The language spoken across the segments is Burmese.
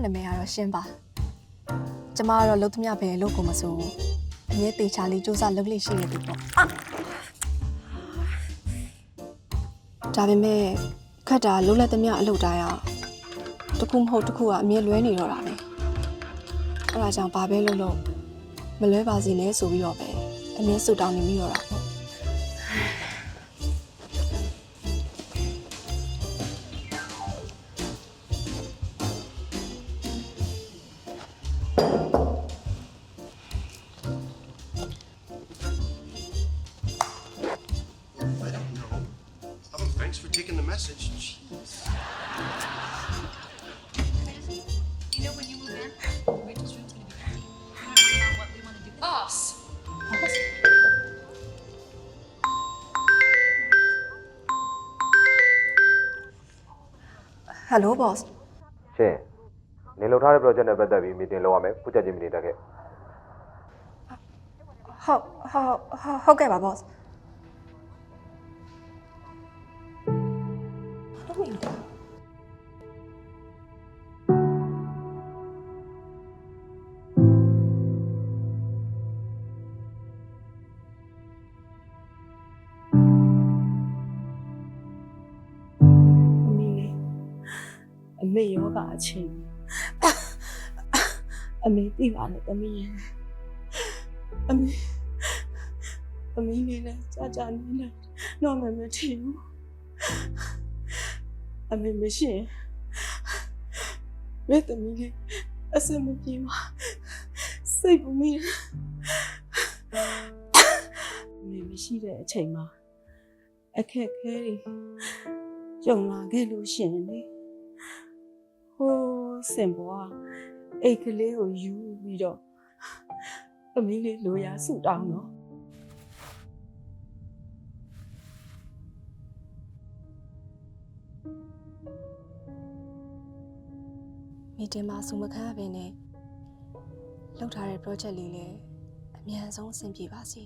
နာမည်ကတော့ရှင်းပါကျမကတော့လုံးသမျှပဲလို့ကိုမဆိုအမြဲတေချာလေးစူးစမ်းလုပ်လိရှိနေပြီပေါ့ဒါပေမဲ့ခက်တာလုံးလက်သမျှအလုပ်တိုင်းအောင်တခုမဟုတ်တခုကအမြဲလွဲနေတော့တာပဲအဲ့ဒါကြောင့်ဘာပဲလုပ်လို့မလွဲပါစေနဲ့ဆိုပြီးတော့ပဲအမြဲဆူတောင်းနေမိတော့တာပေါ့ Thanks for taking the message. Jeez. You know when you move in, Rachel's room's gonna be empty. We're not working out what we want to do. Boss! Hello boss ရှင်နေလောက်ထားတဲ့ project နဲ့ပတ်သက်ပြီး meeting လုပ်ရမယ်ခုချက်ချင်း meeting တက်ခဲ့ ဟုတ်ကဲ့ပါ boss အမေယောဂအချင်းအမေသိပါနဲ့တမီးရဲ့အမေနေနဲ့ကြာနေနဲ့တော့မထင်ဘူးအမေမရှိရင်မေတမီးလေးအစမပြေပါစိတ်ပူမိအမေမရှိတဲ့အချိန်မှာအခက်ခဲတွေကြုံလာခဲ့လို့ရှင်လေဟိုးစင်ပေါ်အိတ်ကလေးကိုယူပြီးတော့အမီးလေးလိုရာဆူတောင်းတော့မီတင်မှာစုမခန်းရပင်နဲ့လောက်ထားတဲ့ project လေးလည်းအမြန်ဆုံးအဆင်ပြေပါစေ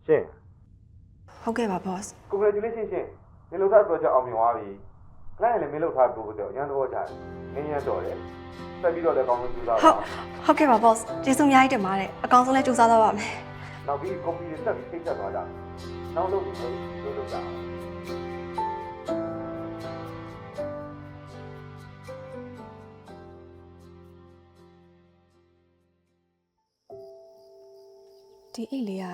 ရှင် ဟုတ်ကဲ့ပါ boss congratulations ရှင်နေလောက်ထားတဲ့ project အောင်မြင်သွားပြီ client လည်းမင်းလောက်ထားတဲ့ proposal အရင်တော့ကြားတယ်ငင်းရတော့တယ်ဆက်ပြီးတော့လည်းကောင်းဆုံးကြိုးစားပါ ဟုတ်ကဲ့ပါ boss ကျေးဇူးအများကြီးတင်ပါတယ်အကောင်းဆုံးလည်းကြိုးစားသွားပါမယ် နောက်ပြီး copy တွေတက်ပြီးထိတ်ဆက်သွားကြနောက်လုပ်ပြီးလုပ်ကြအောင် ဒီအိတ်လေးက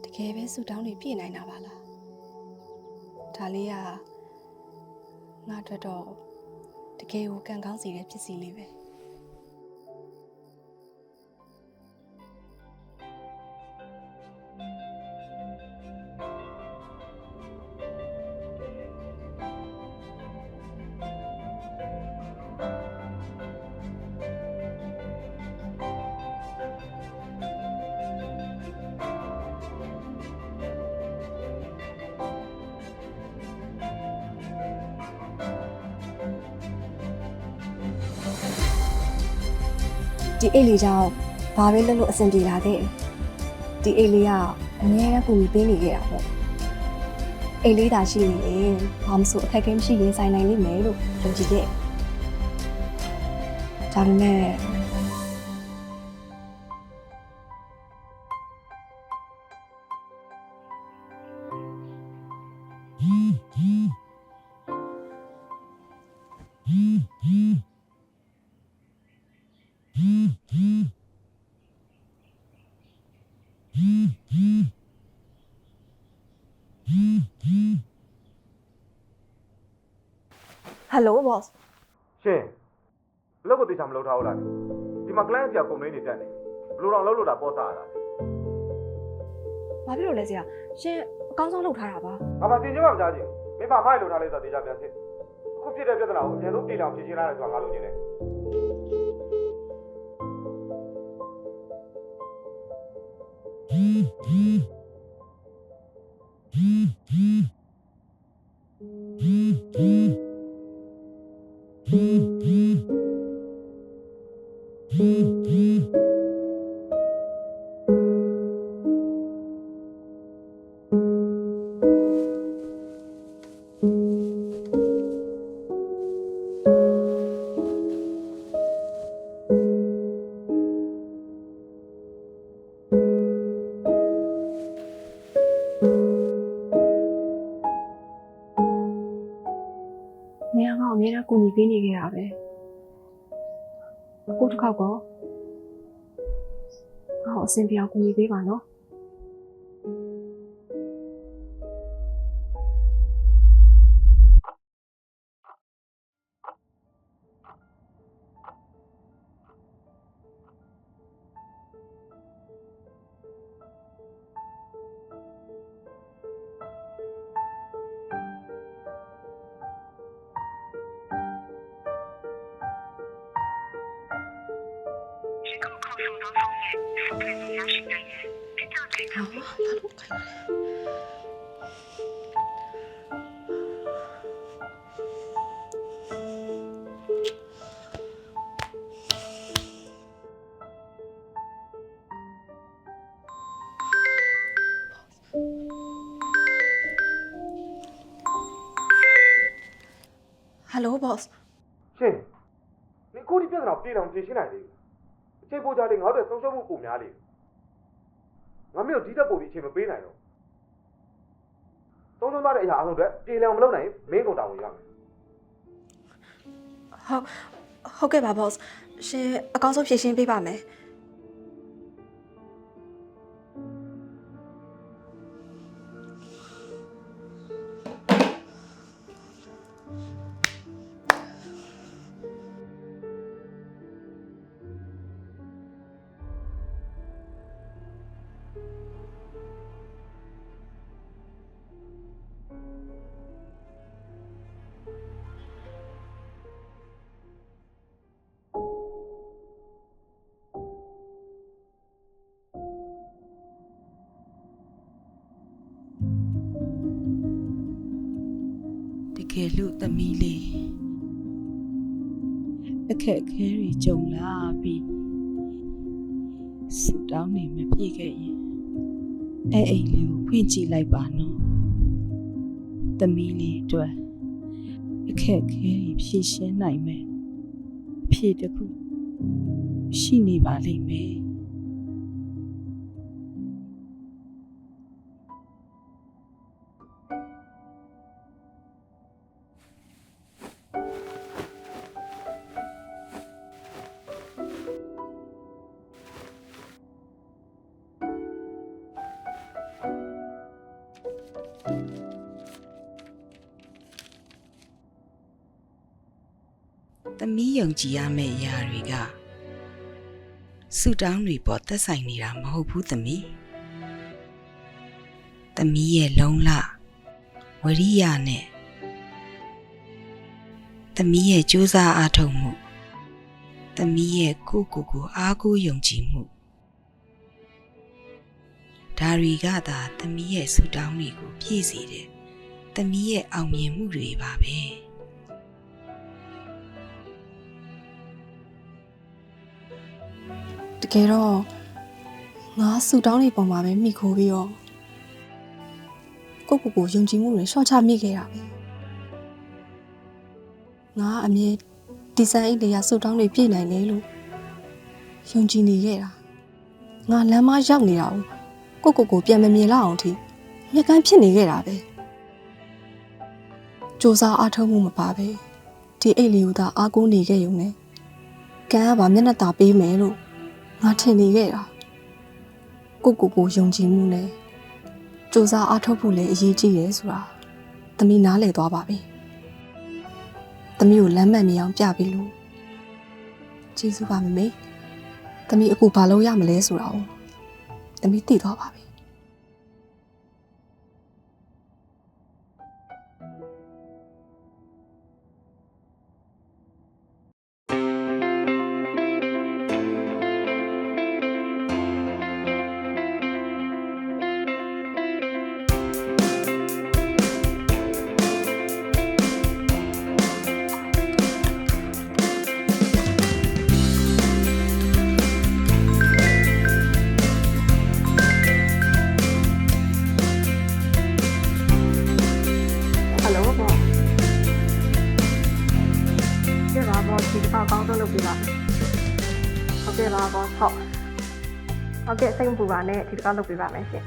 တကယ်ပဲဆူတောင်းနေပြည့်နိုင်တာပါလားဒါလေးကငါအတွက်တော့တကယ်ကိုကံကောင်းစီတဲ့ပစ္စည်းလေးပဲဒီအိတ်လေးကြောင့်ဘာပဲလုပ်လို့အဆင်ပြေလာခဲ့ဒီအိတ်လေးကအများအားကူပြီးပေးနေခဲ့တာပေါ့အိတ်လေးသာရှိနေရင်ဘာမှမဆိုအခက်အခဲမရှိရင်ဆိုင်နိုင်လိမ့်မယ်လို့ယုံကြည်ခဲ့ဒါပေမဲ့ဟယ်လို boss ရှင်ဘလို့ကိုတေချာမလုပ်ထားဘူးလားဒီမှာ client ကြီးက complaint တွေတက်နေဘလို့တော့လုပ်လို့တာပေါ့စားရတာ ဘာဖြစ်လို့လဲဆရာရှင်အကောင်းဆုံးလုပ်ထားတာပါ ငါမှတင်ချင်းမှမကြားချင်မင်းဘာမှလုပ်ထားလဲဆိုတော့တေချာပြန်စစ်အခုဖြစ်တဲ့ပြဿနာကိုအရင်ဆုံးတေချာဖြေရှင်းရတယ်ဆိုတာငါလုပ်ချင်တယ် Mm-hmm. ငါ့ကိုအများကြီးကူညီပေးနေခဲ့တာပဲအခုတစ်ခေါက်တော့ငါ့ကိုအဆင်ပြေအောင်ကူညီပေးပါနော်ဟယ်လို boss ရှင်နင်ကိုဒီပြဿနာပြေအောင်ဖြေရှင်းနိုင်လေအချိန်ပိုကြလေငါတို့ဆုံးရှုံးမှုပုံများလေငါမျိုးဒီတက်ပို့ပြီးအချိန်မပေးနိုင်တော့ဆုံးရှုံးသွားတဲ့အရာအဆုံးအတွက်ပြေလည်အောင်မလုပ်နိုင်မင်းကုန်တာဝင်ရမယ်ဟုတ်ကဲ့ပါ boss ရှင်အကောင်းဆုံးဖြေရှင်းပေးပါမယ်တကယ်လို့သမီးလေးအခက်အခဲတွေကြုံလာပြီးဆူတောင်းနေမပြေခဲ့ရင်အဲ့အိမ်လေးကိုဖွင့်ကြည့်လိုက်ပါနော်သမီးလေးအတွက်အခက်အခဲတွေဖြေရှင်းနိုင်မယ်အဖြေတစ်ခုရှိနေပါလိမ့်မယ်သမီးယုံကြည်ရမယ့်အရာတွေကဆူတောင်းတွေပေါ်သက်ဆိုင်နေတာမဟုတ်ဘူးသမီးရဲ့လုံလဝရိယနဲ့သမီးရဲ့ကြိုးစားအားထုတ်မှုသမီးရဲ့ကိုယ်အားကိုးယုံကြည်မှုဒါတွေကသာသမီးရဲ့ဆူတောင်းတွေကိုပြည့်စေတယ်သမီးရဲ့အောင်မြင်မှုတွေပါပဲတကယ်တော့ငါဆူတောင်းနေပုံမှာပဲမိခိုးပြီးတော့ကိုယုံကြည်မှုတွေရှော့ချမိခဲ့တာပဲငါအမြဲဒီဇိုင်းအိတ်တွေကဆူတောင်းတွေပြည့်နိုင်တယ်လို့ယုံကြည်နေခဲ့တာငါလမ်းမရောက်နေတာကိုပြန်မမြင်လောက်အောင်ထိညက်ကန်းဖြစ်နေခဲ့တာပဲစူးစမ်းအားထုတ်မှုမပါပဲဒီအိတ်လေးကိုသာအားကိုးနေခဲ့ရုံနဲ့ကံကပါမျက်နှာသာပေးမယ်လို့ငါထင်နေခဲ့တာကိုယုံကြည်မှုနဲ့စူးစမ်းအားထုတ်ဖို့လည်းအရေးကြီးတယ်ဆိုတာသမီးနားလည်သွားပါပြီသမီးကိုလမ်းမှန်မြင်အောင်ပြပေးလို့ကျေးဇူးပါမေသမီးအခုဘာလုပ်ရမလဲဆိုတာကိုသမီးသိသွားပါပြီဒီတစ်ခါကောင်းဆုံးလုပ်ပေးပါမယ်ဟုတ်ကဲ့ပါဘောဟုတ်ကဲ့စိတ်မပူပါနဲ့ဒီတစ်ခါလုပ်ပေးပါမယ်ရှင်